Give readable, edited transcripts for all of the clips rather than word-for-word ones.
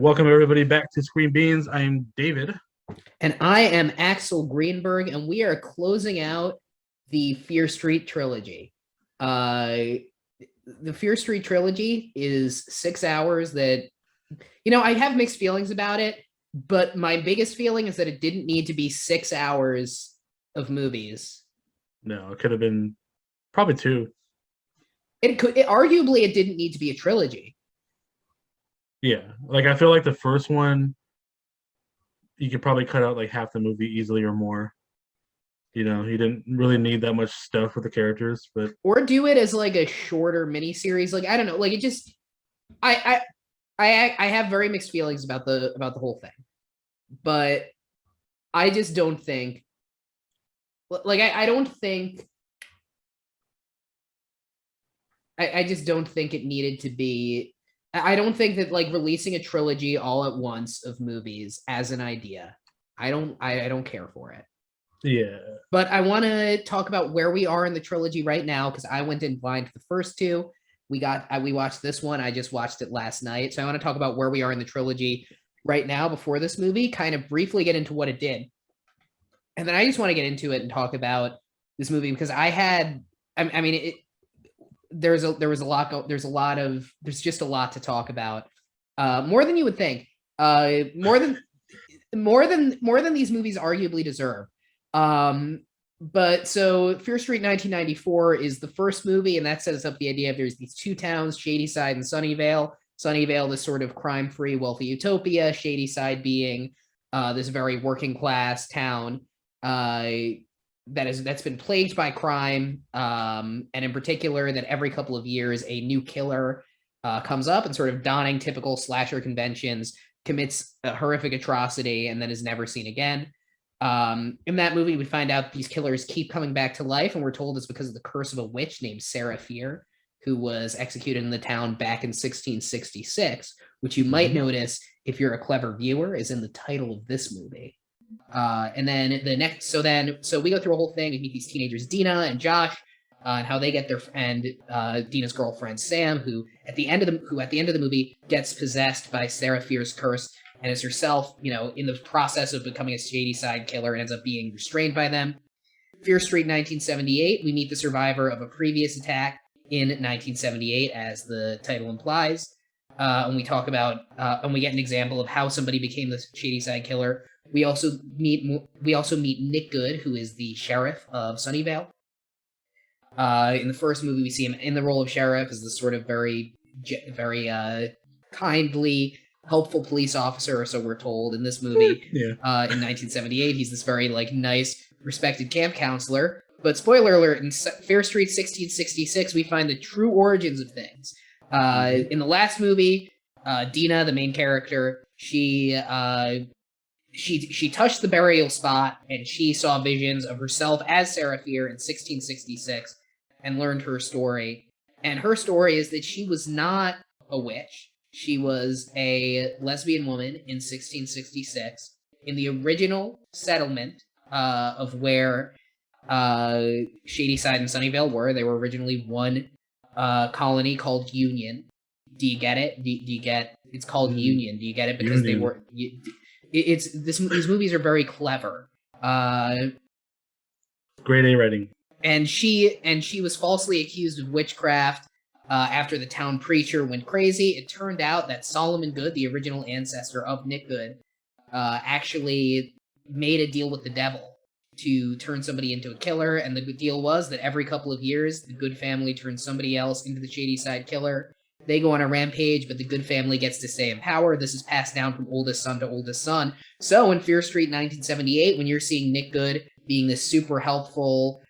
Welcome everybody back to Screen Beans. I am David. And I am Axel Greenberg, and we are closing out the Fear Street trilogy. Uh, the Fear Street trilogy is 6 hours that, I have mixed feelings about it, but my biggest feeling is that it didn't need to be 6 hours of movies. No, it could have been probably two. Arguably, it didn't need to be a trilogy. Yeah, like I feel like the first one, you could probably cut out like half the movie easily or more. You didn't really need that much stuff with the characters, but Or do it as like a shorter miniseries. Like, I don't know, like it just I I have very mixed feelings about the whole thing, but I just don't think like I don't think I just don't think it needed to be. I don't think that like releasing a trilogy all at once of movies as an idea. I don't care for it. yeah, But I want to talk about where we are in the trilogy right now because I went in blind to the first two. We watched this one. I just watched it last night, so I want to talk about where we are in the trilogy right now before this movie. Kind of briefly get into what it did, and then I just want to get into it and talk about this movie because I had. I mean, there's just a lot to talk about, more than you would think, more than these movies arguably deserve. But so Fear Street 1994 is the first movie, and that sets up the idea of there's these two towns, Shadyside and Sunnyvale. Sunnyvale, this sort of crime-free, wealthy utopia. Shadyside being this very working class town that's been plagued by crime, and in particular that every couple of years a new killer comes up and sort of donning typical slasher conventions commits a horrific atrocity and then is never seen again. In that movie, we find out these killers keep coming back to life, and we're told it's because of the curse of a witch named Sarah Fear, who was executed in the town back in 1666, which you might notice if you're a clever viewer is in the title of this movie. And then so we go through a whole thing. We meet these teenagers, Dina and Josh, and how they get their and Dina's girlfriend Sam, who at the end of the movie gets possessed by Sarah Fear's curse and is herself, in the process of becoming a Shadyside killer and ends up being restrained by them. Fear Street 1978, we meet the survivor of a previous attack in 1978, as the title implies. And we talk about, and we get an example of how somebody became the Shadyside killer. We also meet Nick Good, who is the sheriff of Sunnyvale. In the first movie, we see him in the role of sheriff as this sort of very kindly, helpful police officer, or so we're told in this movie. In 1978, he's this very nice, respected camp counselor. But spoiler alert: in Fair Street 1666, we find the true origins of things. In the last movie, Dina, the main character, she touched the burial spot and she saw visions of herself as Sarah Fear in 1666 and learned her story. And her story is that she was not a witch. She was a lesbian woman in 1666 in the original settlement of where Shadyside and Sunnyvale were. They were originally one colony called Union. Do you get it? Do you get it's called Union? Do you get it? Because Union. they were. These movies are very clever. Grade A writing. And she was falsely accused of witchcraft after the town preacher went crazy. It turned out that Solomon Good, the original ancestor of Nick Good, actually made a deal with the devil to turn somebody into a killer, and the deal was that every couple of years, the Good family turns somebody else into the Shadyside killer. They go on a rampage, but the Good family gets to stay in power. This is passed down from oldest son to oldest son. So in Fear Street 1978, when you're seeing Nick Good being this super helpful,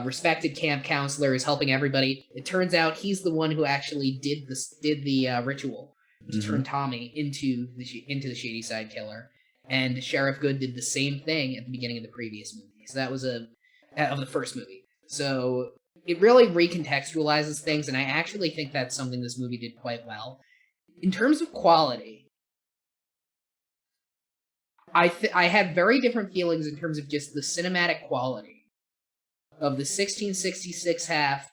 respected camp counselor who's helping everybody, it turns out he's the one who actually did the ritual to turn Tommy into the Shadyside killer. And Sheriff Good did the same thing at the beginning of the previous movie. So that was of the first movie. So it really recontextualizes things, and I actually think that's something this movie did quite well. In terms of quality, I had very different feelings in terms of just the cinematic quality of the 1666 half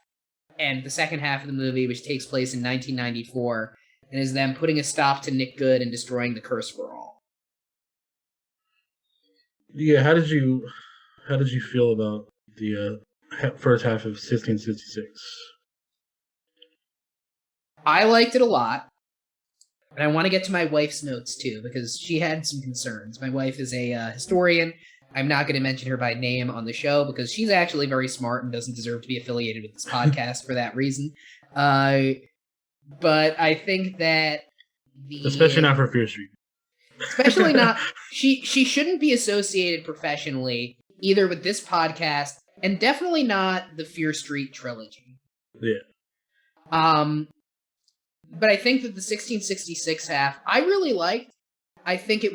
and the second half of the movie, which takes place in 1994, and is them putting a stop to Nick Good and destroying the curse for all. Yeah, how did you feel about the first half of 1666? I liked it a lot, and I want to get to my wife's notes too because she had some concerns. My wife is a historian. I'm not going to mention her by name on the show because she's actually very smart and doesn't deserve to be affiliated with this podcast for that reason. But I think that Especially not for Fear Street. Especially not she shouldn't be associated professionally either with this podcast and definitely not the Fear Street trilogy. Yeah. But I think that the 1666 half I really liked. I think it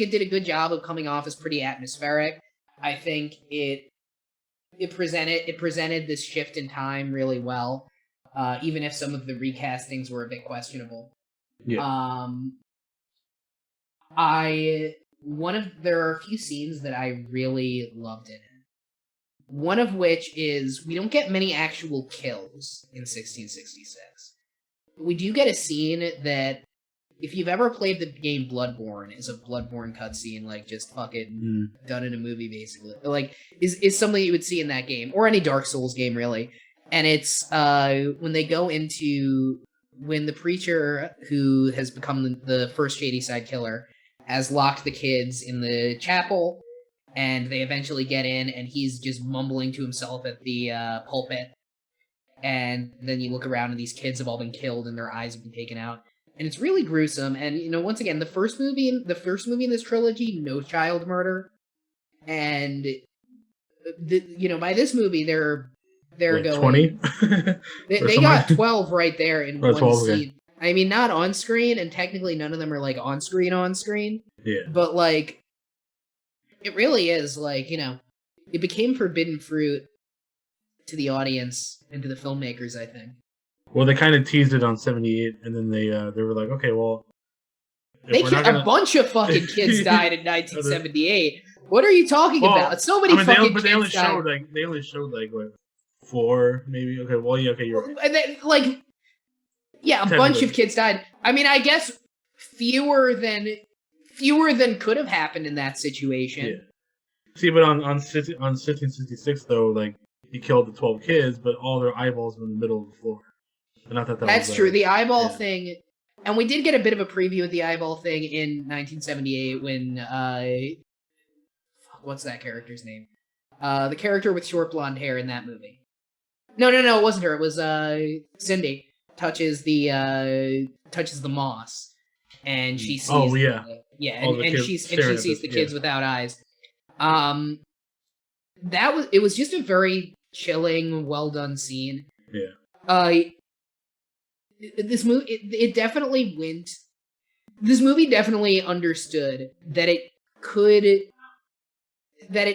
did a good job of coming off as pretty atmospheric. I think it presented this shift in time really well. Even if some of the recastings were a bit questionable. Yeah. There are a few scenes that I really loved in it. One of which is we don't get many actual kills in 1666. But we do get a scene that, if you've ever played the game Bloodborne, is a Bloodborne cutscene, like just fucking done in a movie, basically. Like is something you would see in that game, or any Dark Souls game, really. And it's when the preacher who has become the first Shadyside killer has locked the kids in the chapel, and they eventually get in, and he's just mumbling to himself at the pulpit. And then you look around, and these kids have all been killed, and their eyes have been taken out, and it's really gruesome. And once again, the first movie in this trilogy, no child murder, and by this movie they're going 20. they got 12 right there in one 12, scene. okay. I mean, not on screen, and technically none of them are like on screen. Yeah. But like, it really is like, it became forbidden fruit to the audience and to the filmmakers, I think. Well, they kind of teased it on 78, and then they were like, okay, well, a bunch of fucking kids died in 1978. What are you talking about? So many fucking kids died. They only showed like what, 4 maybe. Okay, well, yeah, okay, you're right. And then, a bunch of kids died. I mean, I guess fewer than could have happened in that situation. Yeah. See, but on 1666 though, like, he killed the 12 kids, but all their eyeballs were in the middle of the floor. And I thought that's true. The eyeball thing, and we did get a bit of a preview of the eyeball thing in 1978 when what's that character's name? The character with short blonde hair in that movie. No, it wasn't her. It was Cindy touches the moss, and she sees. Oh yeah, she sees the kids without eyes. It was just a very chilling, well done scene. Yeah. This movie, it definitely went. This movie definitely understood that it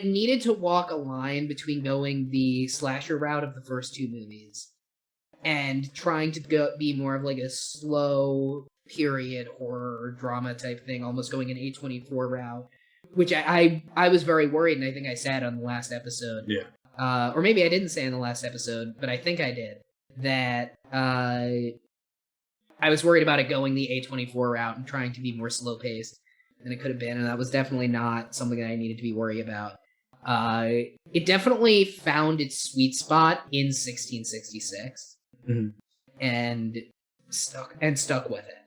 needed to walk a line between going the slasher route of the first two movies and trying to be more of like a slow period horror drama type thing, almost going an A24 route, which I was very worried, and I think I said on the last episode. Yeah. Or maybe I didn't say in the last episode, but I think I did, that I was worried about it going the A24 route and trying to be more slow paced than it could have been, and that was definitely not something that I needed to be worried about. It definitely found its sweet spot in 1666, and stuck with it.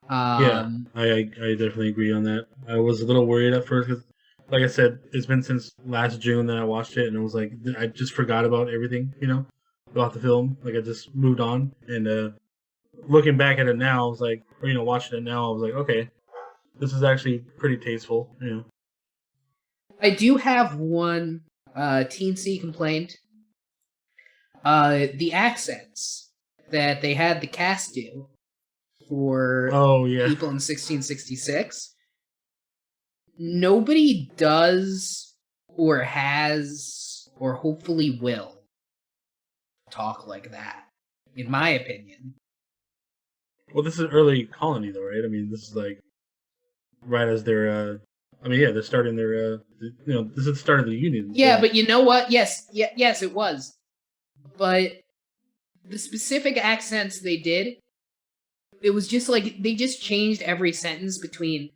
Yeah, I definitely agree on that. I was a little worried at first because, like I said, it's been since last June that I watched it, and it was like I just forgot about everything, about the film. Like I just moved on, and looking back at it now, I was like, watching it now, I was like, okay, this is actually pretty tasteful. I do have one teensy complaint. The accents that they had the cast do for people in 1666. Nobody does or has or hopefully will talk like that, in my opinion. Well, this is early colony, though, right? I mean, this is like right as they're. They're starting their. This is the start of the Union. Yeah, so. But you know what? Yes, it was. But the specific accents they did, it was just like they just changed every sentence between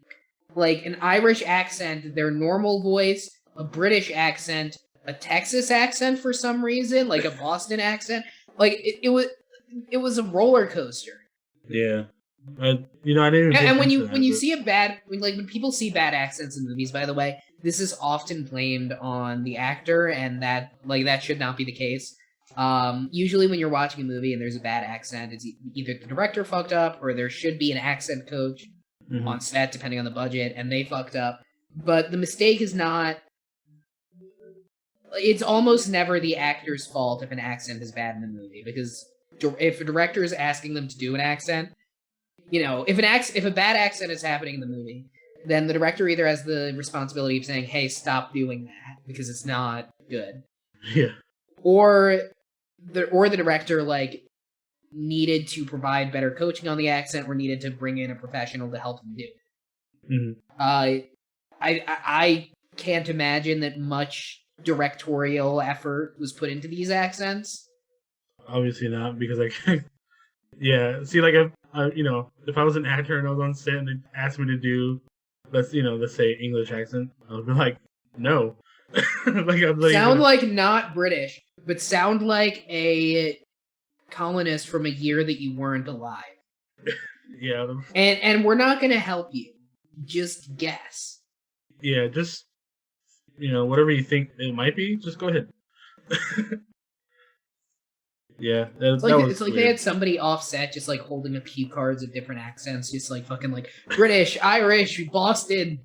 like an Irish accent, their normal voice, a British accent, a Texas accent for some reason, like a Boston accent. Like it was a roller coaster. Yeah. I didn't even pay And when attention to you that. see a bad when people see bad accents in movies, by the way, this is often blamed on the actor, and that should not be the case. Usually when you're watching a movie and there's a bad accent, it's either the director fucked up or there should be an accent coach on set, depending on the budget, and they fucked up. But the mistake is not. It's almost never the actor's fault if an accent is bad in the movie, because if a director is asking them to do an accent, if a bad accent is happening in the movie, then the director either has the responsibility of saying, "Hey, stop doing that because it's not good," Yeah. or the director like needed to provide better coaching on the accent, or needed to bring in a professional to help them do it. Mm-hmm. I can't imagine that much directorial effort was put into these accents. Obviously not, because yeah. See, like if I was an actor and I was on set and they asked me to do, let's say English accent, I would be like, no. Sound like not British, but sound like a colonist from a year that you weren't alive. Yeah. And we're not gonna help you. Just guess. Yeah, just whatever you think it might be, just go ahead. Yeah, It's was like weird. they had somebody offset just like holding up cue cards of different accents, just like fucking like British, Irish, Boston.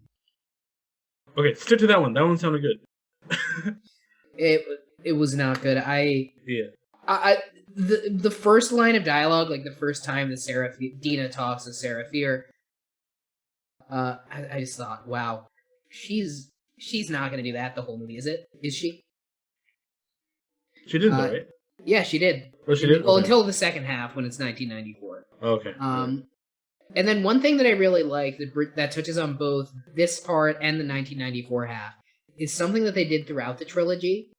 Okay, stick to that one. That one sounded good. It was not good. Yeah. The first line of dialogue, like the first time that Dina talks to Sarah Fear, I just thought, wow, she's not gonna do that the whole movie, is it? Is she? She did though, right? Yeah, she did. Oh, she did? Well, Okay. until the second half when it's 1994. Okay. And then one thing that I really like that touches on both this part and the 1994 half is something that they did throughout the trilogy,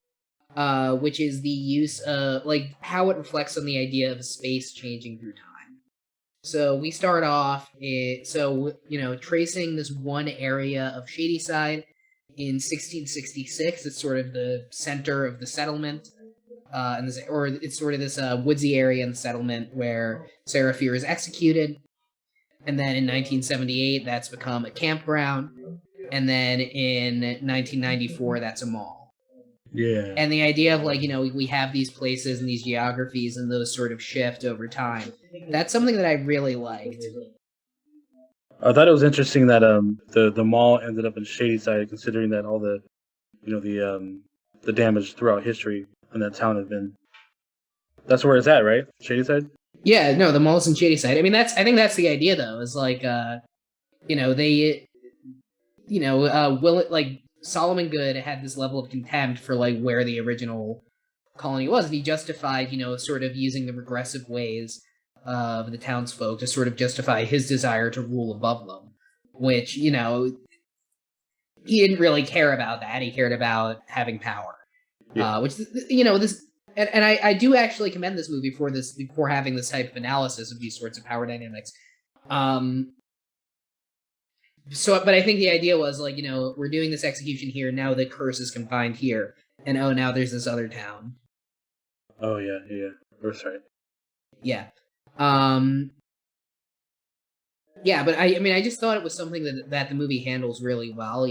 which is the use of like how it reflects on the idea of space changing through time. So we start off, tracing this one area of Shadyside in 1666. It's sort of the center of the settlement. It's sort of this woodsy area in the settlement where Sarah Fear is executed. And then in 1978, that's become a campground. And then in 1994, that's a mall. Yeah. And the idea of we have these places and these geographies and those sort of shift over time. That's something that I really liked. I thought it was interesting that the mall ended up in Shadyside, considering that all the the damage throughout history in that town had been. That's where it's at, right? Shadyside? Yeah, no, the mall's in Shadyside. I mean, I think that's the idea, though. Is like, Solomon Good had this level of contempt for like where the original colony was, and he justified, sort of using the regressive ways of the townsfolk to sort of justify his desire to rule above them, which he didn't really care about that. He cared about having power, which this. And I do actually commend this movie for having this type of analysis of these sorts of power dynamics. But I think the idea was we're doing this execution here, now the curse is confined here, and now there's this other town. Oh yeah, that's right. Yeah, yeah, but I just thought it was something that the movie handles really well,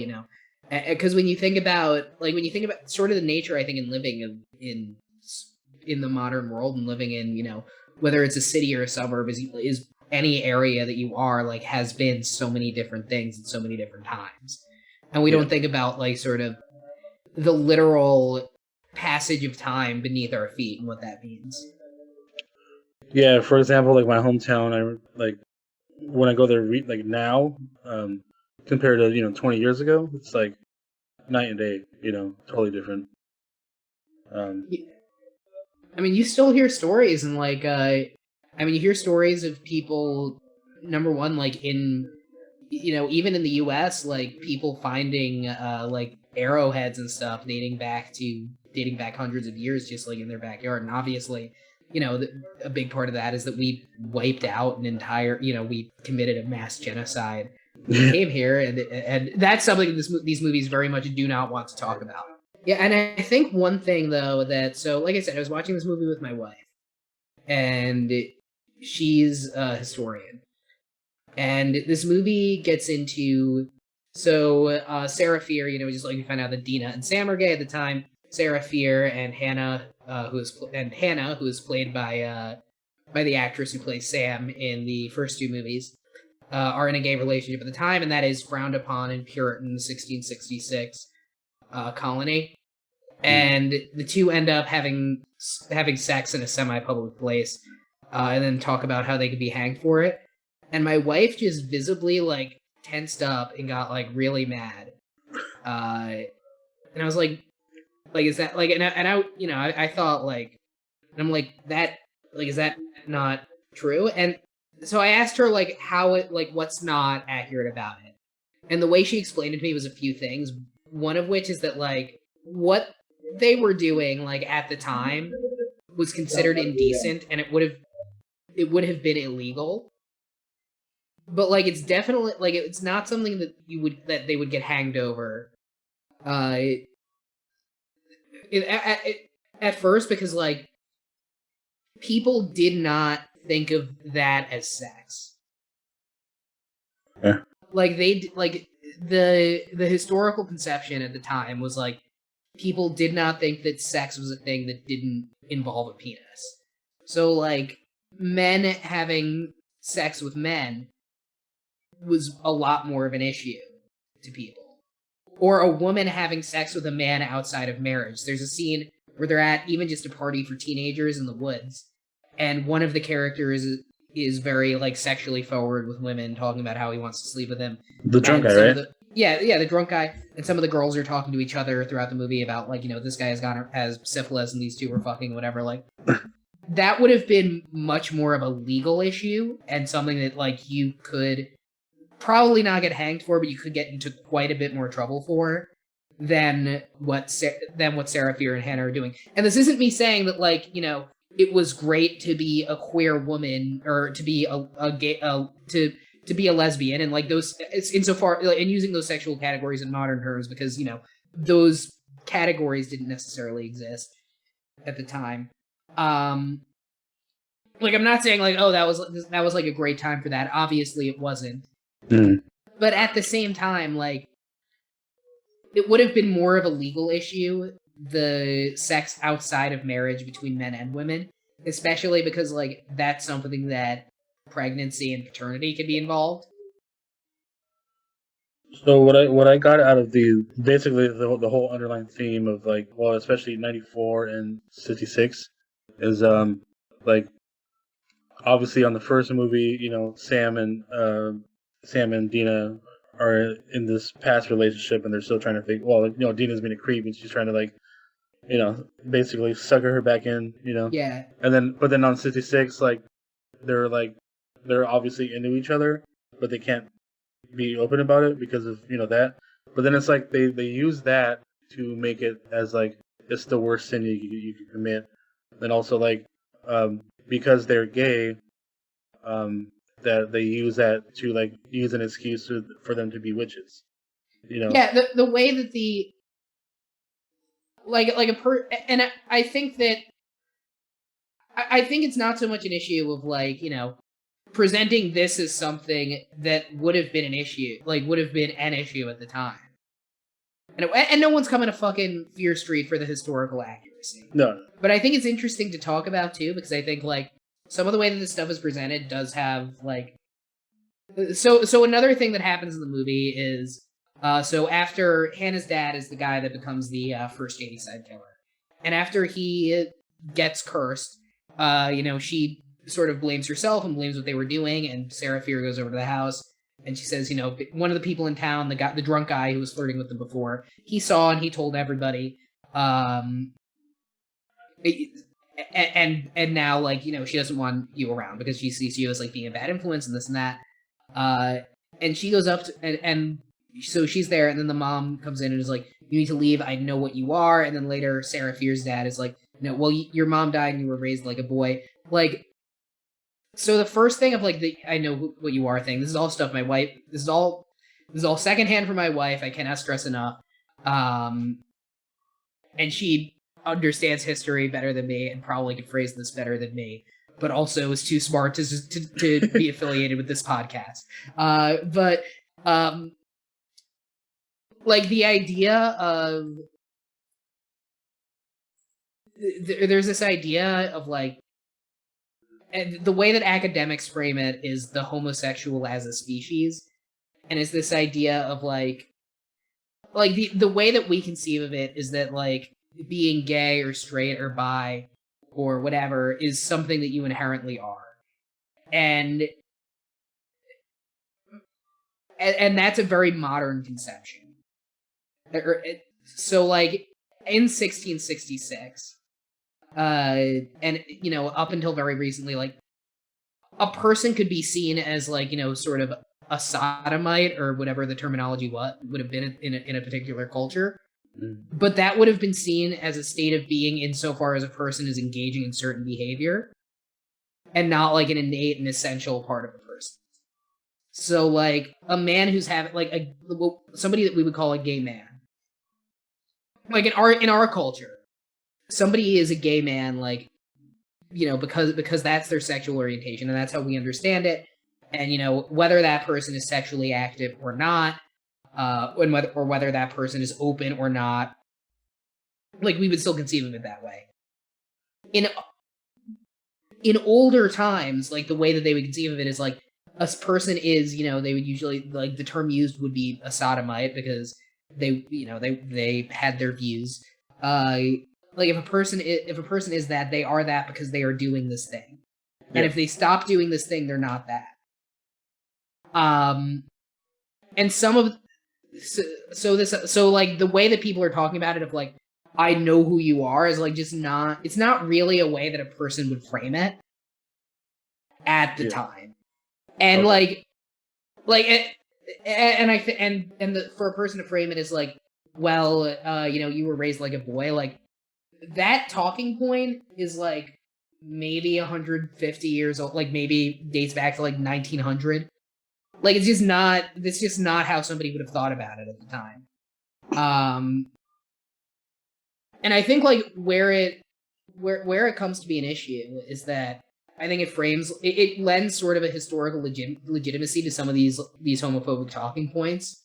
because when you think about sort of the nature, I think, in living in the modern world and living in whether it's a city or a suburb is any area that you are has been so many different things at so many different times, and we don't think about sort of the literal passage of time beneath our feet and what that means. Yeah, for example, my hometown, when I go there now, compared to 20 years ago, it's night and day. Totally different. I mean, you still hear stories and you hear stories of people. Number one, in even in the U.S., people finding arrowheads and stuff dating back hundreds of years, just in their backyard. And obviously, a big part of that is that we wiped out an entire, we committed a mass genocide when we came here, and that's something these movies very much do not want to talk about. Yeah, and I think one thing though so like I said, I was watching this movie with my wife, and she's a historian, and this movie gets into Sarah Fear, just like you find out that Dina and Sam are gay at the time. Sarah Fear and Hannah, who is played by the actress who plays Sam in the first two movies, are in a gay relationship at the time, and that is frowned upon in Puritan 1666 colony. And the two end up having sex in a semi-public place, and then talk about how they could be hanged for it. And my wife just visibly like tensed up and got like really mad. And I was like, is that like, and I thought like, and I'm like, that, like, is that not true? And so I asked her like how it, like, what's not accurate about it. And the way she explained it to me was a few things. One of which is that like what they were doing like at the time was considered indecent, and it would have been illegal. But like it's definitely like it's not something that they would get hanged over. At first, because like people did not think of that as sex. Yeah. Like the historical conception at the time was like people did not think that sex was a thing that didn't involve a penis. So like men having sex with men was a lot more of an issue to people. Or a woman having sex with a man outside of marriage. There's a scene where they're at even just a party for teenagers in the woods, and one of the characters is very like sexually forward with women, talking about how he wants to sleep with them. The drunk guy, right? The drunk guy. And some of the girls are talking to each other throughout the movie about like, this guy has syphilis and these two were fucking, whatever. Like that would have been much more of a legal issue and something that like you could probably not get hanged for, but you could get into quite a bit more trouble for than what Sarah Fear and Hannah are doing. And this isn't me saying that like, it was great to be a queer woman or to be a gay, to be a lesbian, and like those insofar and using those sexual categories in modern terms, because those categories didn't necessarily exist at the time. Like I'm not saying like, oh, that was like a great time for that. Obviously it wasn't. But at the same time, like it would have been more of a legal issue, the sex outside of marriage between men and women, especially because like that's something that pregnancy and paternity could be involved. So what I got out of basically the whole underlying theme of like, well, especially 94 and 66 is like obviously on the first movie, Sam and Dina are in this past relationship, and they're still trying to think. Well, Dina's been a creep, and she's trying to like, basically sucker her back in, Yeah. But then on 66, like they're obviously into each other, but they can't be open about it because of that. But then it's like they use that to make it as like it's the worst sin you can commit, and also like because they're gay, that they use that to like use an excuse for them to be witches. Yeah, the way that and I think that I think it's not so much an issue of like, presenting this as something that would have been an issue at the time. And no one's coming to fucking Fear Street for the historical accuracy. No. But I think it's interesting to talk about too, because I think like some of the way that this stuff is presented does have like so another thing that happens in the movie is so after Hannah's dad is the guy that becomes the first Shadyside killer. And after he gets cursed, she sort of blames herself and blames what they were doing, and Sarah Fear goes over to the house and she says, one of the people in town, the drunk guy who was flirting with them before, he saw and he told everybody. And now, like, she doesn't want you around because she sees you as like being a bad influence and this and that. And she goes up to, and so she's there, and then the mom comes in and is like, you need to leave, I know what you are. And then later Sarah Fear's dad is like, you know, well, your mom died and you were raised like a boy. Like, so the first thing of like the I know what you are thing. This is all stuff my wife. This is all secondhand from my wife. I cannot stress enough. And she understands history better than me and probably could phrase this better than me, but also is too smart to be affiliated with this podcast. But like the idea of there's this idea of like, and the way that academics frame it is the homosexual as a species, and it's this idea of like the way that we conceive of it is that like being gay or straight or bi or whatever is something that you inherently are, and that's a very modern conception. So like in 1666, and you know, up until very recently, like a person could be seen as like, you know, sort of a sodomite or whatever the terminology would have been in a particular culture, but that would have been seen as a state of being insofar as a person is engaging in certain behavior and not like an innate and essential part of a person. So like a man who's having like somebody that we would call a gay man, like in our culture, somebody is a gay man, like, you know, because that's their sexual orientation and that's how we understand it. And, you know, whether that person is sexually active or not, whether that person is open or not, like we would still conceive of it that way. In older times, like the way that they would conceive of it is like a person is, you know, they would usually, like the term used would be a sodomite because they, you know, they had their views. Like if a person is that, they are that because they are doing this thing. And if they stop doing this thing, they're not that. And some of so like the way that people are talking about it of like, I know who you are is like just not, it's not really a way that a person would frame it at the time. And for a person to frame it as like, well, you know, you were raised like a boy, like that talking point is like maybe 150 years old, like maybe dates back to like 1900. Like it's just not how somebody would have thought about it at the time. And I think like where it comes to be an issue is that I think it lends sort of a historical legitimacy to some of these homophobic talking points.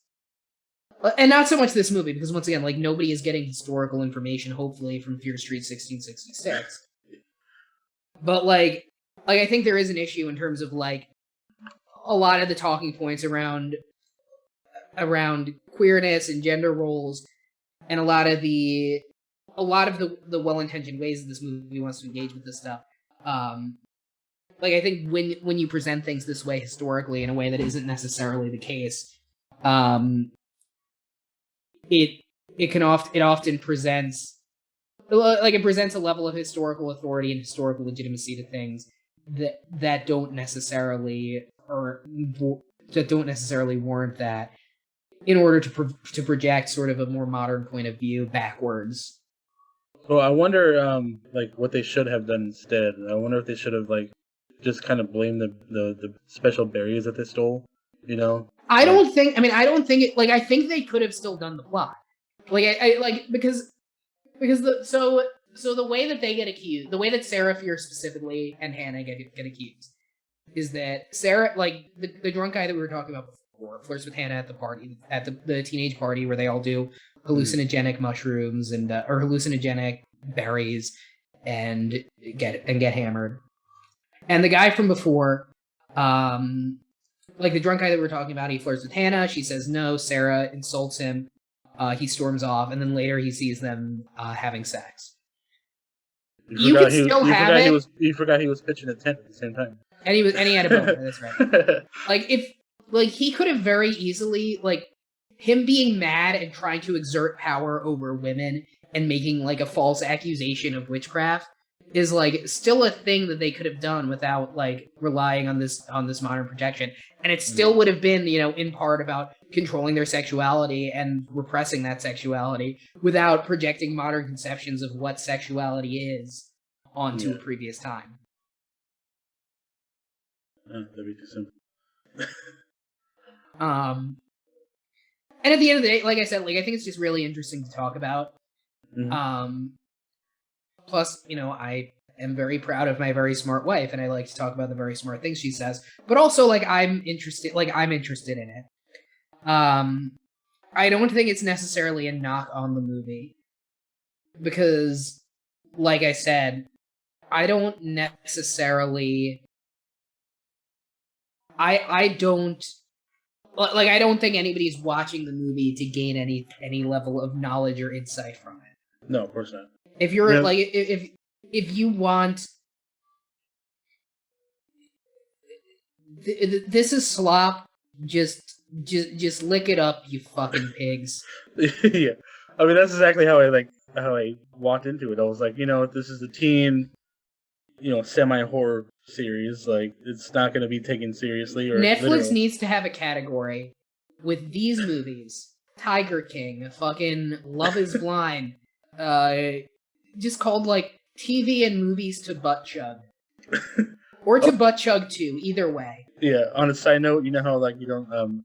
And not so much this movie, because once again, like nobody is getting historical information, hopefully, from Fear Street 1666. But like I think there is an issue in terms of like a lot of the talking points around queerness and gender roles, and a lot of the well-intentioned ways that this movie wants to engage with this stuff. Like I think when you present things this way historically in a way that isn't necessarily the case, it often presents like it presents a level of historical authority and historical legitimacy to things that don't necessarily warrant that, in order to project sort of a more modern point of view backwards. So I wonder, like what they should have done instead. I wonder if they should have like just kind of blamed the special berries that they stole. You know, I don't think it. Like I think they could have still done the plot. Like I like because the way that they get accused, the way that Sarah Fear specifically and Hannah get accused, is that Sarah, like the drunk guy that we were talking about before, flirts with Hannah at the party, at the teenage party where they all do hallucinogenic mushrooms and or hallucinogenic berries and get hammered. And the guy from before, like the drunk guy that we were talking about, he flirts with Hannah. She says no. Sarah insults him. He storms off, and then later he sees them having sex. You can still have it. You forgot he was pitching a tent at the same time. And he had a boner. That's right. Like he could have very easily, like him being mad and trying to exert power over women and making like a false accusation of witchcraft is like still a thing that they could have done without like relying on this modern projection, and it still would have been, you know, in part about controlling their sexuality and repressing that sexuality without projecting modern conceptions of what sexuality is onto a previous time. That'd be too simple. And at the end of the day, like I said, like I think it's just really interesting to talk about. Plus, you know, I am very proud of my very smart wife, and I like to talk about the very smart things she says. But also, like I'm interested in it. I don't think it's necessarily a knock on the movie because, like I said, I don't necessarily. I don't think anybody's watching the movie to gain any level of knowledge or insight from it. No, of course not. If you're like if you want this is slop, just lick it up, you fucking pigs. Yeah, I mean that's exactly how I walked into it. I was like, you know, this is a teen, you know, semi-horror series. Like, it's not going to be taken seriously. Or Netflix needs to have a category with these movies: Tiger King, fucking Love Is Blind, just called like TV and movies to butt chug, or to butt chug too. Either way. Yeah. On a side note, you know how like you don't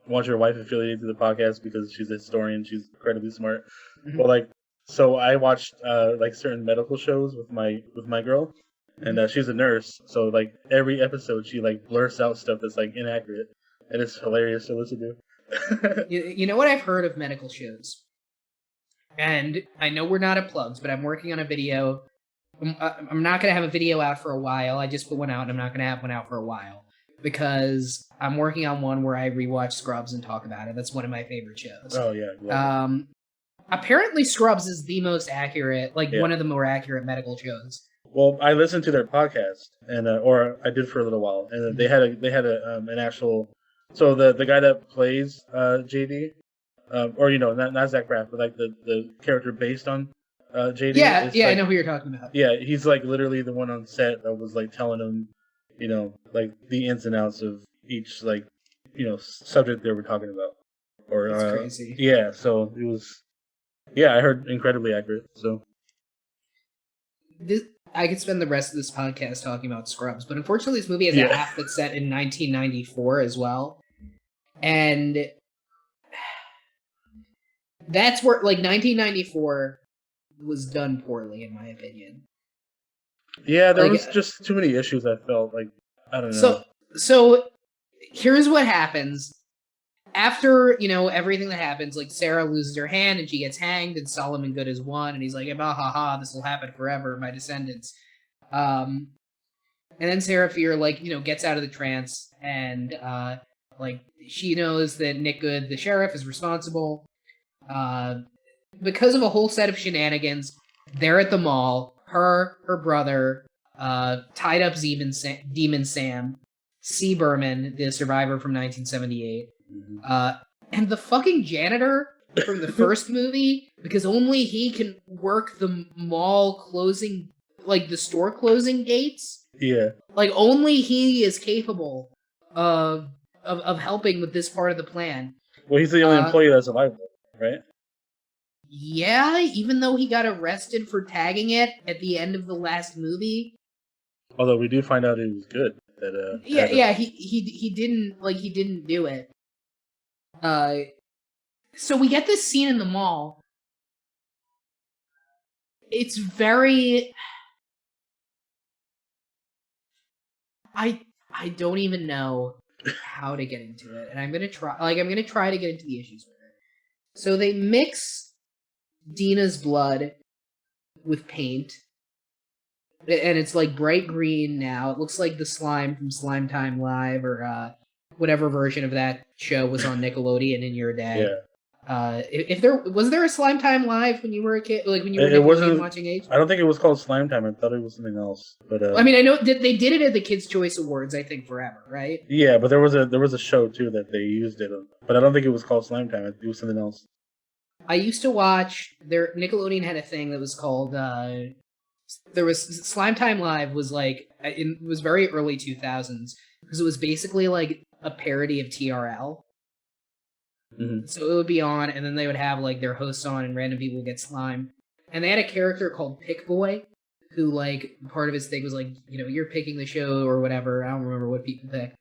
want your wife affiliated to the podcast because she's a historian, she's incredibly smart. Mm-hmm. Well, like, so I watched like certain medical shows with my girl, and she's a nurse. So like every episode, she like blurts out stuff that's like inaccurate, and it's hilarious to listen to. You know what I've heard of medical shows, and I know we're not at plugs, but I'm working on a video. I'm not gonna have a video out for a while. I just put one out, and I'm not gonna have one out for a while because I'm working on one where I rewatch Scrubs and talk about it. That's one of my favorite shows. Oh yeah. Apparently Scrubs is the most accurate, like one of the more accurate medical shows. Well, I listened to their podcast, and or I did for a little while, and they had an actual. So the guy that plays JD, or you know, not Zach Braff, but like the character based on JD. Yeah, like, I know who you're talking about. Yeah, he's like literally the one on set that was like telling him, you know, like the ins and outs of each like, you know, subject they were talking about. Or that's crazy. Yeah, so it was. Yeah, I heard incredibly accurate. So I could spend the rest of this podcast talking about Scrubs, but unfortunately, this movie has a half that's set in 1994 as well, and that's where like 1994 was done poorly, in my opinion. Yeah, there was just too many issues. I felt like I don't know. So here's what happens. After, you know, everything that happens, like Sarah loses her hand and she gets hanged and Solomon Good is won and he's like, bah, ha, ha, this will happen forever, my descendants. And then Sarah Fear, like, you know, gets out of the trance and, like, she knows that Nick Good, the sheriff, is responsible. Because of a whole set of shenanigans, they're at the mall, her brother, tied up Demon Sam, C. Berman, the survivor from 1978, and the fucking janitor from the first movie, because only he can work the mall closing, like the store closing gates. Yeah. Like only he is capable of helping with this part of the plan. Well, he's the only employee that's alive, right? Yeah, even though he got arrested for tagging it at the end of the last movie. Although we do find out he was good. He didn't do it. So we get this scene in the mall. It's very. I don't even know how to get into it, and I'm gonna try. Like I'm gonna try to get into the issues with it. So they mix Dina's blood with paint. And it's like bright green now. It looks like the slime from Slime Time Live or whatever version of that show was on Nickelodeon in your day. Yeah. If there was a Slime Time Live when you were a kid, like when you were Nickelodeon watching age. I don't think it was called Slime Time. I thought it was something else. But I mean, I know that they did it at the Kids' Choice Awards. I think forever, right? Yeah, but there was a show too that they used it on. But I don't think it was called Slime Time. It was something else. I used to watch Nickelodeon had a thing that was called there was Slime Time Live was like it was very early 2000s because it was basically like a parody of TRL. Mm-hmm. So it would be on, and then they would have like their hosts on, and random people would get slime. And they had a character called Pick Boy, who like part of his thing was like, you're picking the show or whatever. I don't remember what people pick.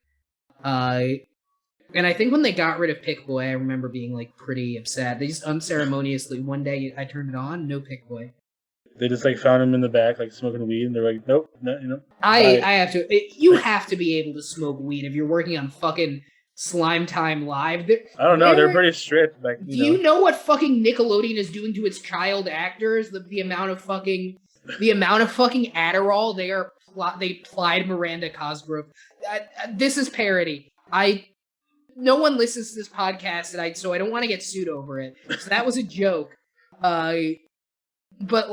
And I think when they got rid of Pick Boy, I remember being like pretty upset. They just unceremoniously one day I turned it on, no Pick Boy. They just like found him in the back, like smoking weed, and they're like, "Nope, no, I have to. You have to be able to smoke weed if you're working on fucking Slime Time Live. I don't know. They're pretty strict. Like, do you know what fucking Nickelodeon is doing to its child actors? The amount of fucking Adderall they plied Miranda Cosgrove. This is parody. No one listens to this podcast, and so I don't want to get sued over it. So that was a joke. But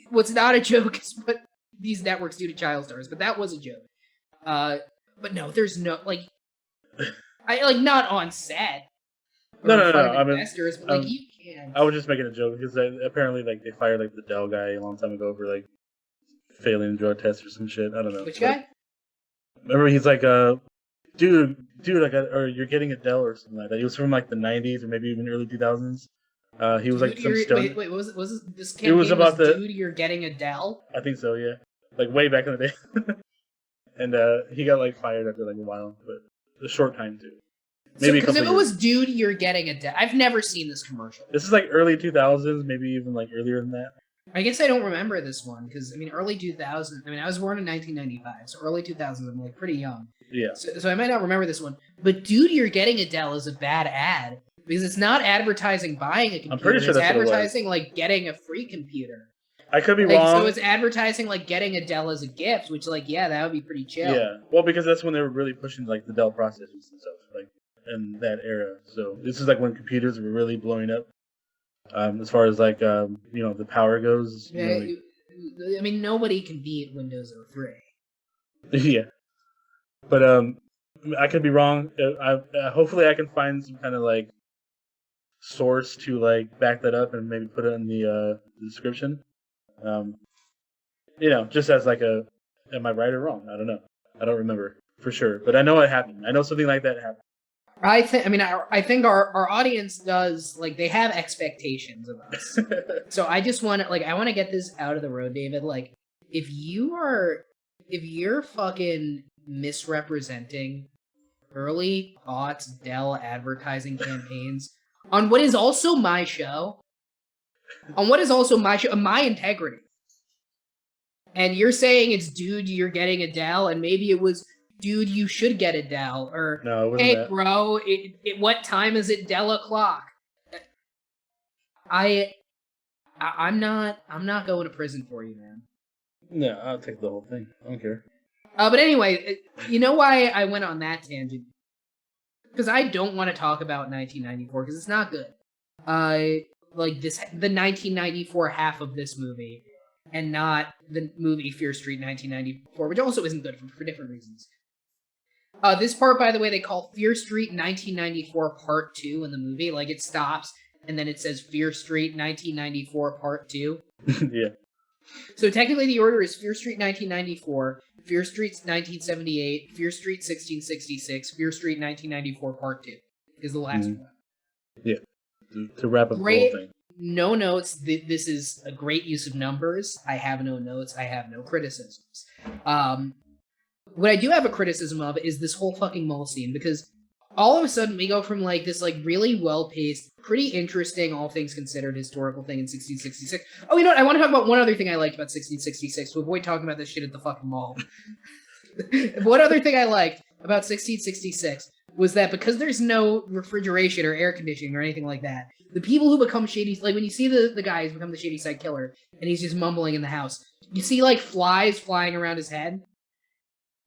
what's not a joke is what these networks do to child stars. But that was a joke. But no, there's no not on set. No. I mean, investors, but you can. I was just making a joke because apparently, like, they fired like the Dell guy a long time ago for like failing a drug test or some shit. I don't know. Which guy? Remember, he's like, dude, like, or you're getting a Dell or something like that. He was from like the '90s or maybe even early 2000s. He was like some stone. Wait, was this campaign? It was about dude, you're getting a Dell. I think so, yeah. Like way back in the day, and he got like fired after like a while, but a short time too. Maybe because if it was dude, you're getting a Dell. I've never seen this commercial. This is like early 2000s, maybe even like earlier than that. I guess I don't remember this one because early 2000s. I was born in 1995, so early 2000s. I'm like pretty young. Yeah. So I might not remember this one, but dude, you're getting a Dell is a bad ad. Because it's not advertising buying a computer. I'm pretty sure it's advertising like getting a free computer. I could be wrong. So it's advertising like getting a Dell as a gift, which that would be pretty chill. Yeah. Well, because that's when they were really pushing like the Dell processors and stuff, like in that era. So this is like when computers were really blowing up. As far as like the power goes. Yeah. Nobody can beat Windows 03. Yeah. But I could be wrong. Hopefully I can find some kind of like source to like back that up and maybe put it in the description. Just as like am I right or wrong? I don't know. I don't remember for sure, but I know it happened. I know something like that happened. I think our audience does, like, they have expectations of us. So I just want to, I want to get this out of the road, David. Like, if you're fucking misrepresenting early aughts Dell advertising campaigns on what is also my show, my integrity, and you're saying it's dude, you're getting a Dell, and maybe it was dude, you should get a Dell, or no, it wasn't hey that. bro, what time is it? Dell o'clock. I'm not going to prison for you, man. No, I'll take the whole thing. I don't care. But anyway, you know why I went on that tangent? Because I don't want to talk about 1994 because it's not good. The 1994 half of this movie, and not the movie Fear Street 1994, which also isn't good for different reasons. This part, by the way, they call Fear Street 1994 Part 2 in the movie. Like, it stops, and then it says Fear Street 1994 Part 2. Yeah. So technically the order is Fear Street 1994, Fear Street 1978, Fear Street 1666, Fear Street 1994 Part 2 is the last one. Yeah. To wrap up the whole thing. No notes. This is a great use of numbers. I have no notes. I have no criticisms. What I do have a criticism of is this whole fucking mall scene, because all of a sudden we go from like this like really well-paced, pretty interesting, all things considered, historical thing in 1666. Oh, you know what? I want to talk about one other thing I liked about 1666 to avoid talking about this shit at the fucking mall. One other thing I liked about 1666 was that because there's no refrigeration or air conditioning or anything like that, the people who become shady, like when you see the guy who's become the shady side killer and he's just mumbling in the house, you see like flies flying around his head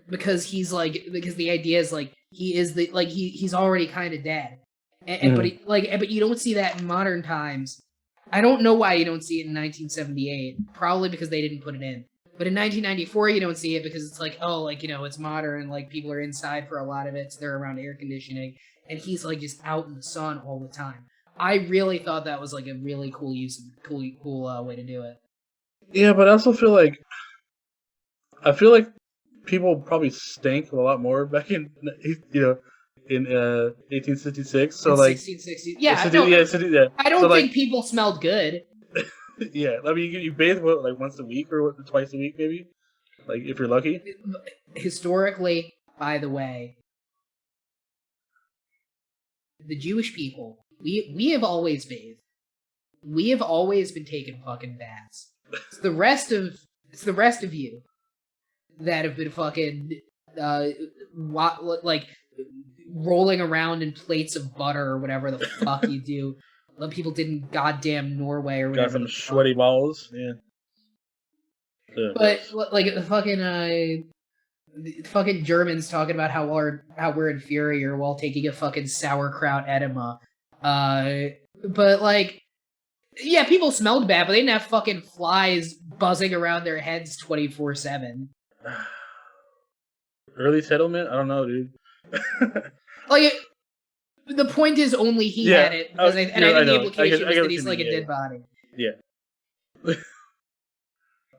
because because the idea is like he's already kind of dead, but you don't see that in modern times. I don't know why you don't see it in 1978. Probably because they didn't put it in. But in 1994, you don't see it because it's like, oh, like, it's modern, like, people are inside for a lot of it, so they're around air conditioning, and he's, like, just out in the sun all the time. I really thought that was, like, a really cool way to do it. Yeah, but I also feel like people probably stank a lot more back in in 1866. So In like, 1660. so Yeah, do- no, yeah, so do- yeah. I So don't like, think people smelled good. yeah. I mean, you bathe what, like once a week or twice a week maybe, like if you're lucky. Historically, by the way, the Jewish people, we have always bathed. We have always been taking fucking baths. It's the rest of you that have been fucking like rolling around in plates of butter or whatever the fuck you do. What people did in goddamn Norway or Got whatever some the fuck. sweaty balls. Yeah. But Gross. like the fucking Germans talking about how we're inferior while taking a fucking sauerkraut enema. But like, yeah, people smelled bad, but they didn't have fucking flies buzzing around their heads 24/7. Early settlement? I don't know, dude. Like, the point is only he Yeah. had it because I I think the know. implication I was get that what you he's like mean. a dead body. Yeah. Yeah.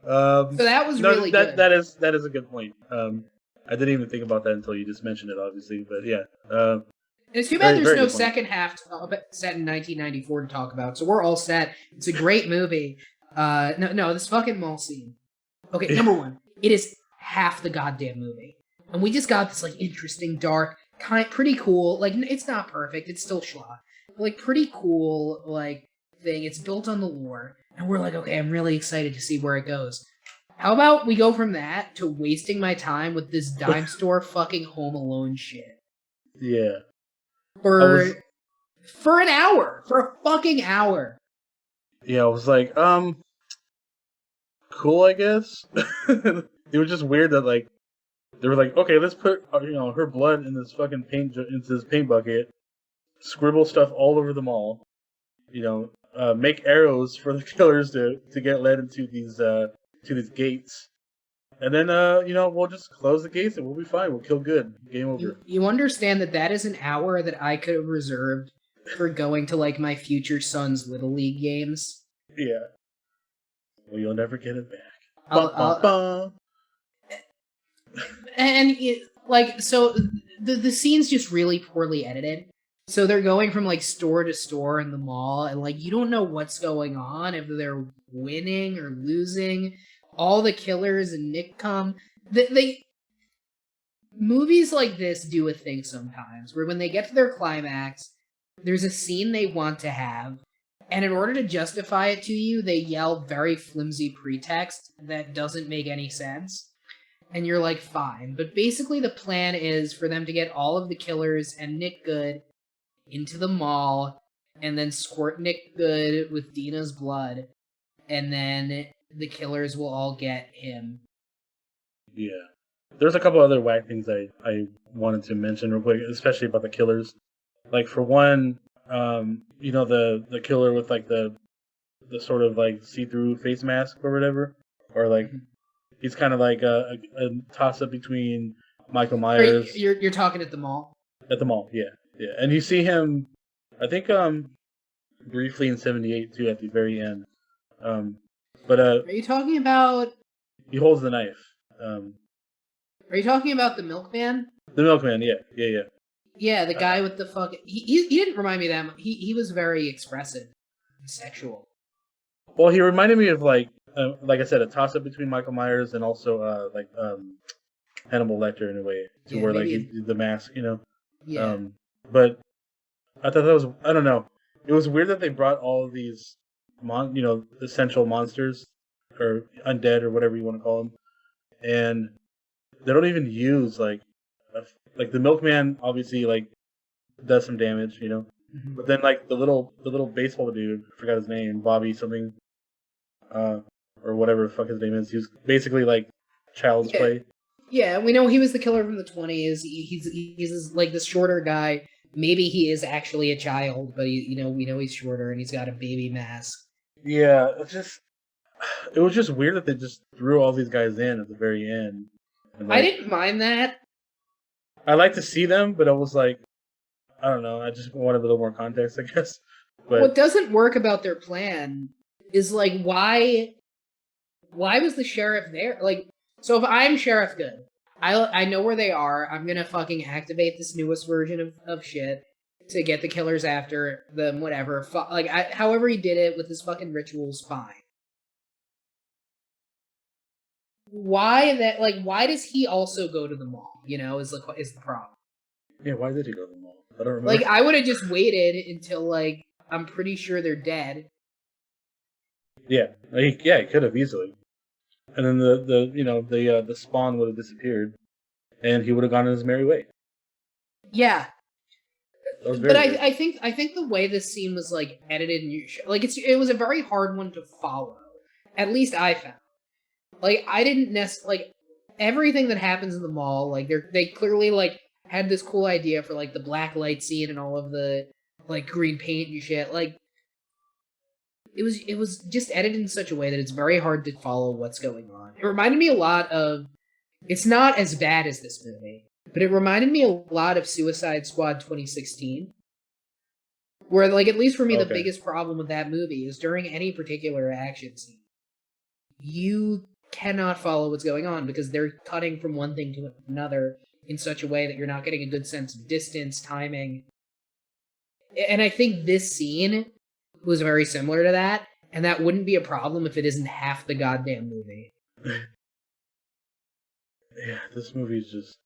So that was No, really good. that is a good point. I didn't even think about that until you just mentioned it, obviously. But yeah. It's too bad Very, there's very no good point. second half set in 1994 to talk about. So we're all set. It's a great movie. No, this fucking mall scene. Okay, number one, it is half the goddamn movie, and we just got this like interesting, dark, pretty cool. Like it's not perfect. It's still schlock. But, like pretty cool, like thing. It's built on the lore, and we're like, okay, I'm really excited to see where it goes. How about we go from that to wasting my time with this dime store fucking Home Alone shit Yeah. I was for an hour, for a fucking hour. I was like, cool, I guess. It was just weird that like they were like, okay, let's put her blood in this fucking into this paint bucket, scribble stuff all over the mall, make arrows for the killers to get led into these gates, and then we'll just close the gates and we'll be fine. We'll kill good. Game over. You understand that is an hour that I could have reserved for going to like my future son's little league games. Yeah. Well, you'll never get it back. I'll, and like so the scene's just really poorly edited. So they're going from like store to store in the mall, and like you don't know what's going on, if they're winning or losing. All the killers and Nick come. They movies like this do a thing sometimes where when they get to their climax, there's a scene they want to have, and in order to justify it to you, they yell very flimsy pretext that doesn't make any sense. And you're like, fine. But basically, the plan is for them to get all of the killers and Nick Good into the mall, and then squirt Nick Good with Dina's blood, and then the killers will all get him. Yeah. There's a couple other whack things I wanted to mention real quick, especially about the killers. Like for one, the killer with like the sort of like see-through face mask or whatever, or like he's kind of like a toss up between Michael Myers. You're talking at the mall. At the mall, yeah, and you see him, I think briefly in '78 too at the very end. But Are you talking about? he holds the knife. Are you talking about the milkman? The milkman, yeah. Yeah, the guy with the fucking. He didn't remind me that much. He was very expressive, and sexual. Well, he reminded me of like I said, a toss up between Michael Myers and also Hannibal Lecter in a way, to where like the mask, Yeah. But I thought that was, I don't know. It was weird that they brought all of these essential monsters or undead or whatever you want to call them, and they don't even use like the milkman obviously like does some damage, Mm-hmm. but then like the little baseball dude, I forgot his name, Bobby something, or whatever the fuck his name is. He was basically like child's play. Yeah, we know he was the killer from the 20s. He's like this shorter guy. Maybe he is actually a child, but we know he's shorter and he's got a baby mask. Yeah, it was just weird that they just threw all these guys in at the very end. And, like, I didn't mind that. I like to see them, but I was like, I don't know. I just wanted a little more context, I guess. But what doesn't work about their plan is like why why was the sheriff there? Like, so if I'm Sheriff Good, I know where they are. I'm gonna fucking activate this newest version of shit to get the killers after them. Whatever, however he did it with his fucking rituals, fine. Why that? Like, why does he also go to the mall? You know, is the problem. Yeah, why did he go to the mall? I don't remember. Like, I would have just waited until like I'm pretty sure they're dead. Yeah, he could have easily, and then the spawn would have disappeared, and he would have gone his merry way. Yeah, That was but very good. I think the way this scene was like edited and like it was a very hard one to follow. At least I found. Like I didn't like everything that happens in the mall. Like they clearly like had this cool idea for like the black light scene and all of the like green paint and shit. Like it was just edited in such a way that it's very hard to follow what's going on. It reminded me a lot of. It's not as bad as this movie, but it reminded me a lot of Suicide Squad 2016. Where, like, at least for me, the Okay. biggest problem with that movie is during any particular action scene, you cannot follow what's going on because they're cutting from one thing to another in such a way that you're not getting a good sense of distance, timing. And I think this scene was very similar to that, and that wouldn't be a problem if it isn't half the goddamn movie. Yeah, this movie's just,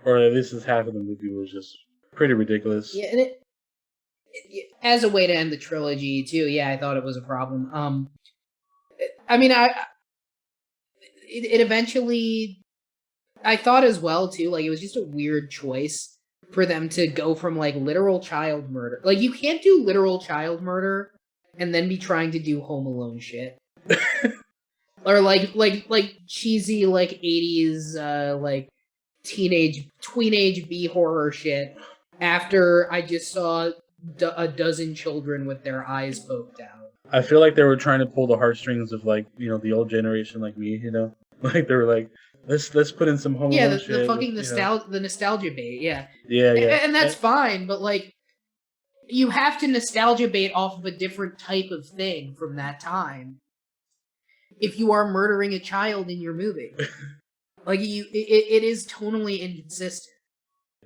or at least this half of the movie was just pretty ridiculous. Yeah, and as a way to end the trilogy too, yeah, I thought it was a problem. I mean, it eventually, I thought as well too, like it was just a weird choice for them to go from like literal child murder. Like you can't do literal child murder and then be trying to do Home Alone shit. Or like cheesy like 80s like tweenage B horror shit after I just saw a dozen children with their eyes poked out. I feel like they were trying to pull the heartstrings of like the old generation like me, like they were like let's put in some Home Yeah, Alone the shit, fucking nostalgia bait, yeah. Yeah. And that's fine, but like you have to nostalgia bait off of a different type of thing from that time if you are murdering a child in your movie. Like it is tonally inconsistent.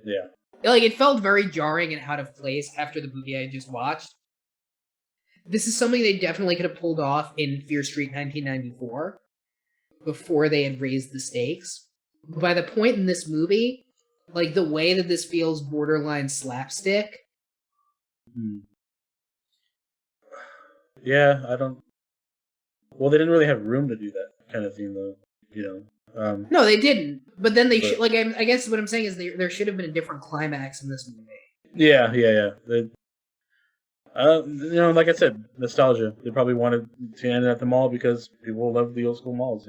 Yeah. Like it felt very jarring and out of place after the movie I just watched. This is something they definitely could have pulled off in Fear Street 1994 before they had raised the stakes. By the point in this movie, like the way that this feels borderline slapstick. Yeah, I don't. Well, they didn't really have room to do that kind of thing, though. No, they didn't. But then they should. Like, I guess what I'm saying is there should have been a different climax in this movie. Yeah. Like I said, nostalgia. They probably wanted to end it at the mall because people love the old school malls.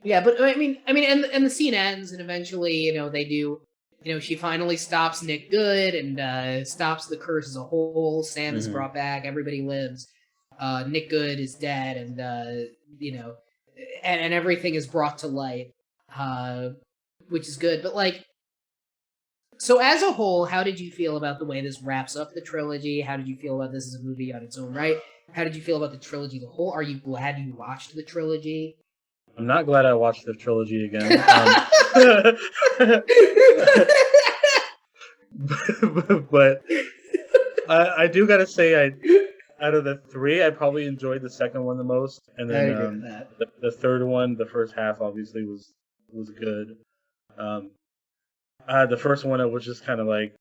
Yeah, but I mean, and the scene ends, and eventually, they do. She finally stops Nick Good and stops the curse as a whole. Sam is brought back. Everybody lives. Nick Good is dead, and and everything is brought to light, which is good. But like, so as a whole, how did you feel about the way this wraps up the trilogy? How did you feel about this as a movie on its own right? How did you feel about the trilogy as a whole? Are you glad you watched the trilogy? I'm not glad I watched the trilogy again. But I do gotta say, out of the three, I probably enjoyed the second one the most, and then the third one, the first half obviously was good. The first one, it was just kind of like,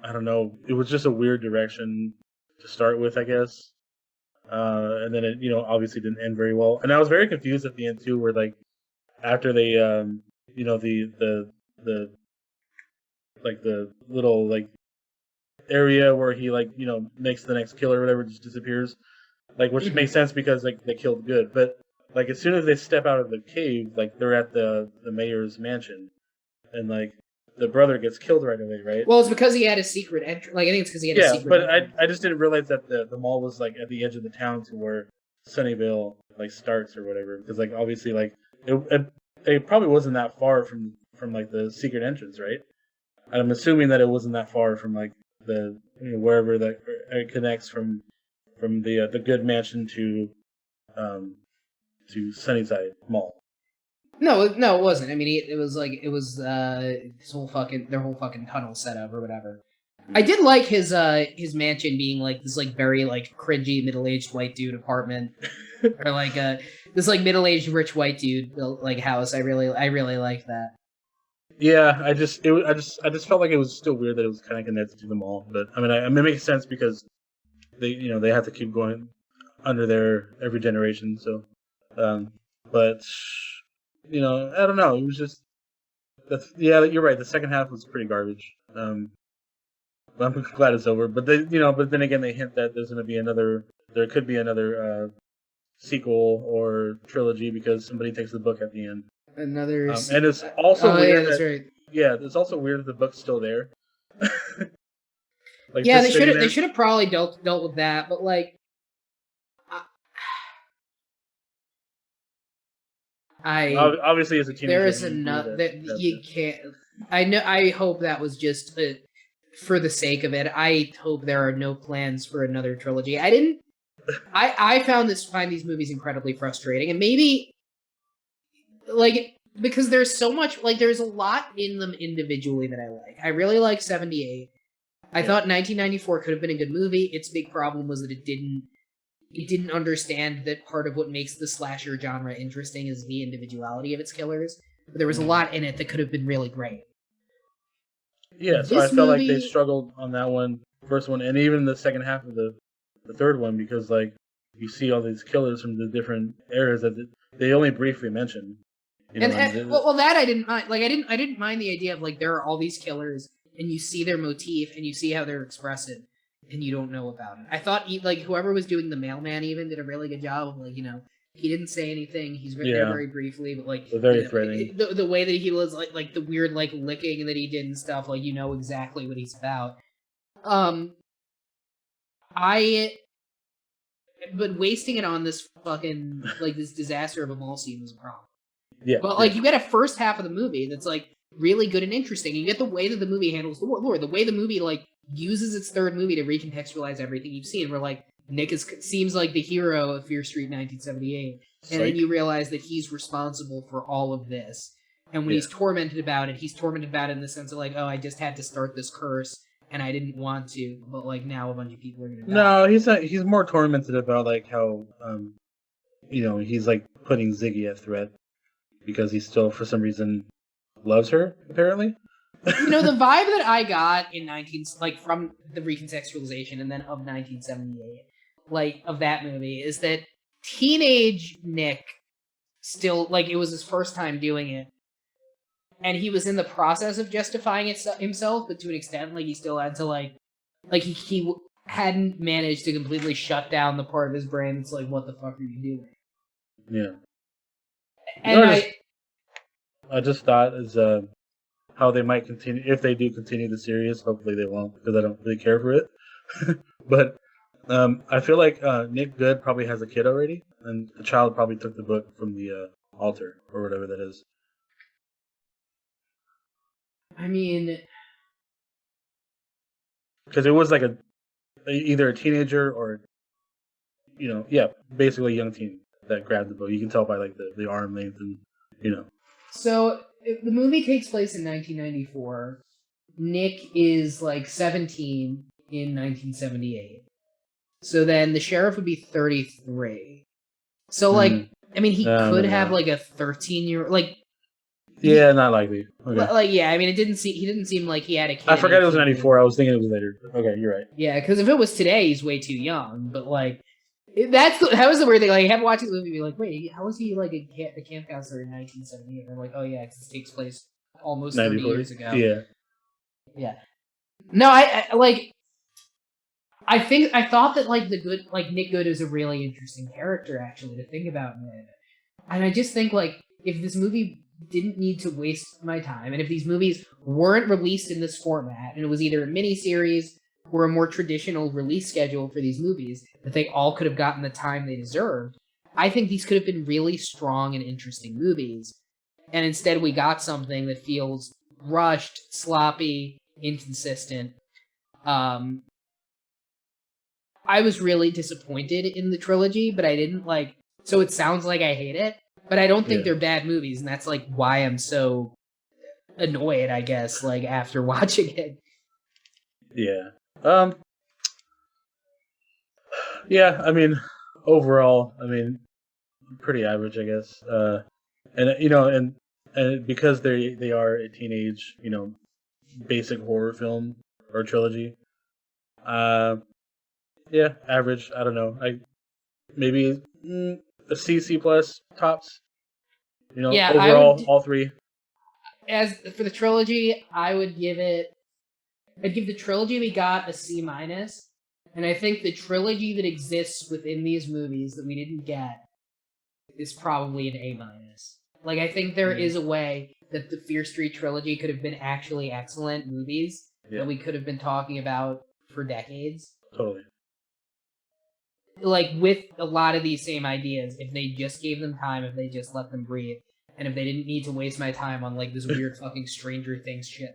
I don't know, it was just a weird direction to start with, I guess. And then it, obviously didn't end very well. And I was very confused at the end too, where like after they, the like the little like area where he like makes the next killer or whatever just disappears, like which makes sense because like they killed Good, but like as soon as they step out of the cave, like they're at the mayor's mansion, and like the brother gets killed right away, right? Well, it's because he had a secret entry. Like I think it's because he had a secret. Yeah, but I just didn't realize that the mall was like at the edge of the town to where Sunnyvale like starts or whatever, because like obviously like it probably wasn't that far from like the secret entrance, right? I'm assuming that it wasn't that far from like the wherever that it connects from from the Good Mansion to Sunnyside Mall. No, no, it wasn't. I mean, it was like it was their whole fucking tunnel setup or whatever. I did like his mansion being like this like very like cringy middle-aged white dude apartment or like this like middle-aged rich white dude like house. I really like that. Yeah, I just felt like it was still weird that it was kind of connected to the mall, but I mean, it makes sense because they have to keep going under there every generation. So, but I don't know. It was just yeah, you're right. The second half was pretty garbage. But I'm glad it's over. But but then again, they hint that there could be another sequel or trilogy because somebody takes the book at the end. Another and it's also weird. Yeah, that's right. Yeah, it's also weird that the book's still there. Like yeah, just they should have probably dealt with that, but like obviously as a teenager there is another that you can't. I hope that was just for the sake of it. I hope there are no plans for another trilogy. I find these movies incredibly frustrating, and maybe like because there's so much like there's a lot in them individually that I like. I really like 78. I thought 1994 could have been a good movie. Its big problem was that it didn't understand that part of what makes the slasher genre interesting is the individuality of its killers. But there was a lot in it that could have been really great. Yeah, so I felt like they struggled on that one, first one, and even the second half of the third one because like you see all these killers from the different eras that they only briefly mentioned. Well, that I didn't mind. Like I didn't mind the idea of like there are all these killers and you see their motif and you see how they're expressive and you don't know about it. I thought like whoever was doing the mailman even did a really good job of like he didn't say anything. He's written there very briefly, but like very threatening. The way that he was like the weird like licking that he did and stuff, like exactly what he's about. But wasting it on this fucking like this disaster of a mall scene was a problem. Yeah. But like you get a first half of the movie that's like really good and interesting. You get the way that the movie handles the lore, the way the movie like uses its third movie to recontextualize everything you've seen. Where like Nick seems like the hero of Fear Street 1978, and then you realize that he's responsible for all of this. And when he's tormented about it, he's tormented about it in the sense of like, oh, I just had to start this curse, and I didn't want to, but like now a bunch of people are gonna die. No, he's not. He's more tormented about like how he's like putting Ziggy at threat because he still for some reason loves her apparently. The vibe that I got in from the recontextualization and then of 1978, like of that movie, is that teenage Nick still like it was his first time doing it, and he was in the process of justifying himself, but to an extent, like he still had to like he hadn't managed to completely shut down the part of his brain that's like, what the fuck are you doing? Yeah. And I just thought is how they might continue if they do continue the series. Hopefully they won't because I don't really care for it. But I feel like Nick Good probably has a kid already, and the child probably took the book from the altar or whatever that is. I mean, because it was like either a teenager or basically a young teen that grabbed the book. You can tell by like the arm length and So the movie takes place in 1994. Nick is like 17 in 1978. So then the sheriff would be 33. So like, I mean, he could have like a 13-year like. Yeah, not likely. Okay. Like, yeah, I mean, he didn't seem like he had a kid. I forgot it was 94. I was thinking it was later. Okay, you're right. Yeah, because if it was today, he's way too young. But like, that was the weird thing. Like, I kept watching the movie, and be like, wait, how was he like a camp counselor in 1978? And I'm like, oh yeah, because this takes place almost 30 years ago. Yeah. Yeah. No, I thought that like Nick Good is a really interesting character actually to think about, and I just think like if this movie didn't need to waste my time, and if these movies weren't released in this format, and it was either a miniseries or a more traditional release schedule for these movies, that they all could have gotten the time they deserved, I think these could have been really strong and interesting movies. And instead we got something that feels rushed, sloppy, inconsistent. I was really disappointed in the trilogy, but I didn't like. So it sounds like I hate it, but I don't think Yeah. they're bad movies, and that's like why I'm so annoyed. I guess like after watching it. Yeah. Yeah. I mean, overall, I mean, pretty average, I guess. And and because they are a teenage, basic horror film or trilogy. Uh, yeah, average. I don't know. Maybe a C plus tops. Yeah, I Overall, would. all three. As for the trilogy, I would give it. I'd give the trilogy we got a C minus, and I think the trilogy that exists within these movies that we didn't get is probably an A minus. Like I think there is a way that the Fear Street trilogy could have been actually excellent movies that we could have been talking about for decades. Totally. Like with a lot of these same ideas, if they just gave them time, if they just let them breathe, and if they didn't need to waste my time on like this weird fucking Stranger Things shit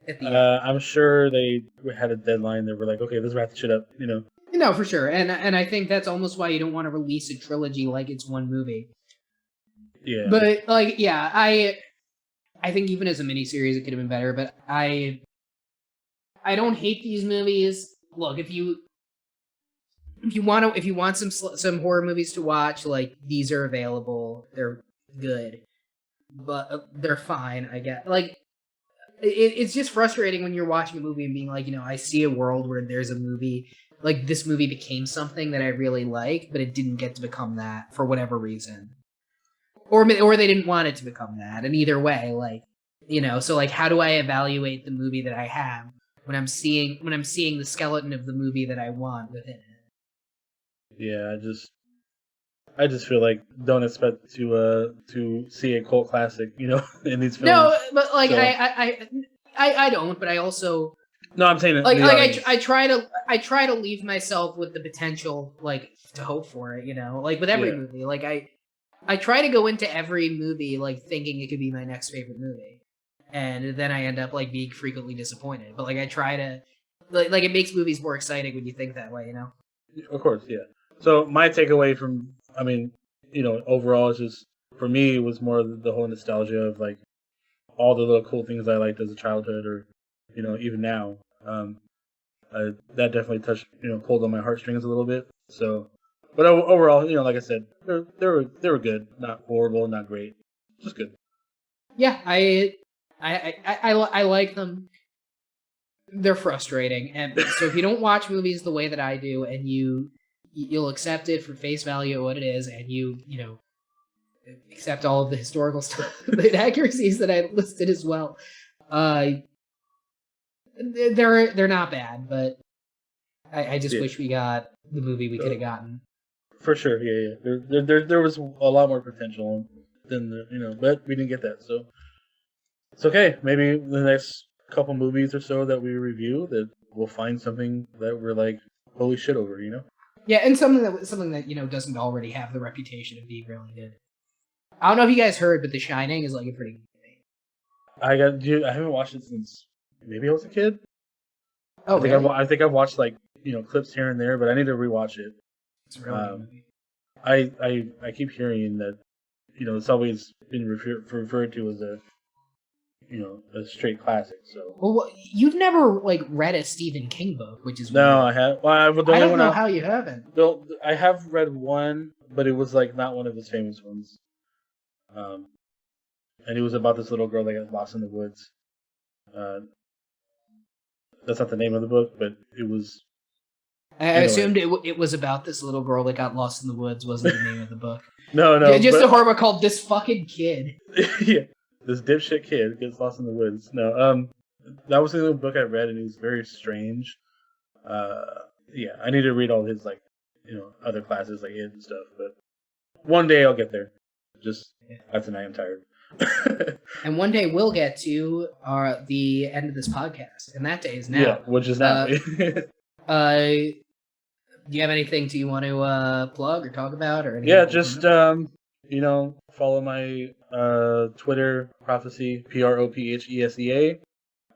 at the end. I'm sure they had a deadline. They were like, okay, let's wrap the shit up. No, for sure, and I think that's almost why you don't want to release a trilogy like it's one movie. Yeah. But like, yeah, I think even as a miniseries it could have been better. But I don't hate these movies. Look, if you want some horror movies to watch, like these are available. They're good, but they're fine. I get like. It's just frustrating when you're watching a movie and being like, I see a world where there's a movie, like this movie became something that I really like, but it didn't get to become that for whatever reason. Or they didn't want it to become that. And either way, like, so like how do I evaluate the movie that I have when I'm seeing the skeleton of the movie that I want within it? Yeah, I just feel like don't expect to see a cult classic, in these films. No, but like so. I don't, but I also No, I'm saying like I try to leave myself with the potential like to hope for it, like with every movie. Like I try to go into every movie like thinking it could be my next favorite movie, and then I end up like being frequently disappointed. But like I try to like it makes movies more exciting when you think that way, Of course, yeah. So my takeaway from, overall is just for me it was more the whole nostalgia of like all the little cool things I liked as a childhood, or even now. That definitely touched, pulled on my heartstrings a little bit. So, but overall, like I said, they were good, not horrible, not great, just good. Yeah, I like them. They're frustrating, and so if you don't watch movies the way that I do, and you'll accept it for face value of what it is, and you accept all of the historical stuff, the inaccuracies that I listed as well. They're not bad, but I just wish we got the movie we could have gotten. For sure, yeah. There was a lot more potential than but we didn't get that, so it's okay. Maybe the next couple movies or so that we review, that we'll find something that we're like, holy shit over, Yeah, and something that doesn't already have the reputation of being really good. I don't know if you guys heard, but The Shining is like a pretty good movie. I haven't watched it since maybe I was a kid. Oh, really? I think I've watched like clips here and there, but I need to rewatch it. It's a really good movie. I keep hearing that it's always been referred to as a straight classic. So Well, you've never like read a Stephen King book, which is no, weird. I have. Well, I don't know how you haven't. I have read one, but it was like not one of his famous ones. And it was about this little girl that got lost in the woods. That's not the name of the book, but it was. I assumed it was about this little girl that got lost in the woods. Wasn't the name of the book? No. Just a horror called "This Fucking Kid." Yeah, this dipshit kid gets lost in the woods. No, that was the only book I read, and it was very strange. Yeah, I need to read all his like, other classes like it and stuff. But one day I'll get there. Just tonight I'm tired. And one day we'll get to the end of this podcast, and that day is now. Yeah, which is now. Do you have anything you want to plug or talk about, or anything? Yeah, just follow my Twitter Prophecy, PROPHESEA.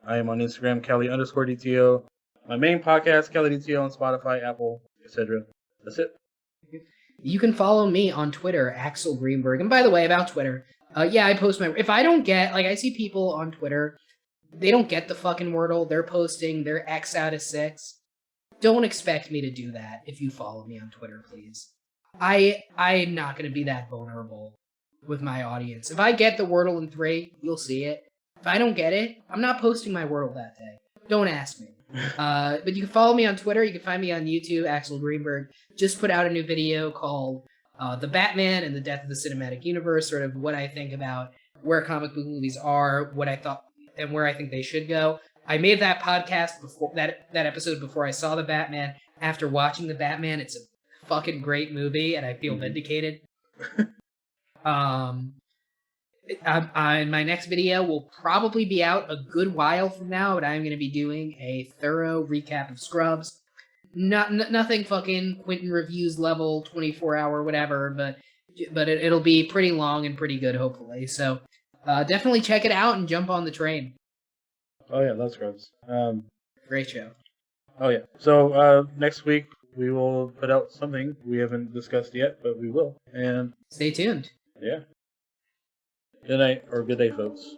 I am on Instagram, Kelly _DTO. my main podcast, Kelly DTO, on Spotify, Apple, etc. That's it. You can follow me on Twitter, Axel Greenberg. And by the way, about Twitter, yeah, I post my. If I don't get, like, I see people on Twitter, they don't get the fucking Wordle. They're posting their X out of 6. Don't expect me to do that if you follow me on Twitter, please. I'm not going to be that vulnerable with my audience. If I get the Wordle in 3, you'll see it. If I don't get it, I'm not posting my Wordle that day. Don't ask me. But you can follow me on Twitter. You can find me on YouTube, Axel Greenberg. Just put out a new video called The Batman and the Death of the Cinematic Universe, sort of what I think about where comic book movies are, what I thought, and where I think they should go. I made that podcast before that episode before I saw The Batman. After watching The Batman, it's a fucking great movie, and I feel vindicated. My next video will probably be out a good while from now, but I'm going to be doing a thorough recap of Scrubs. Nothing fucking Quentin Reviews level, 24-hour, whatever, but it'll be pretty long and pretty good, hopefully. So definitely check it out and jump on the train. Oh yeah, love Scrubs. Great show. Oh yeah. So next week we will put out something we haven't discussed yet, but we will. And Stay tuned. yeah. Good night or good day, folks.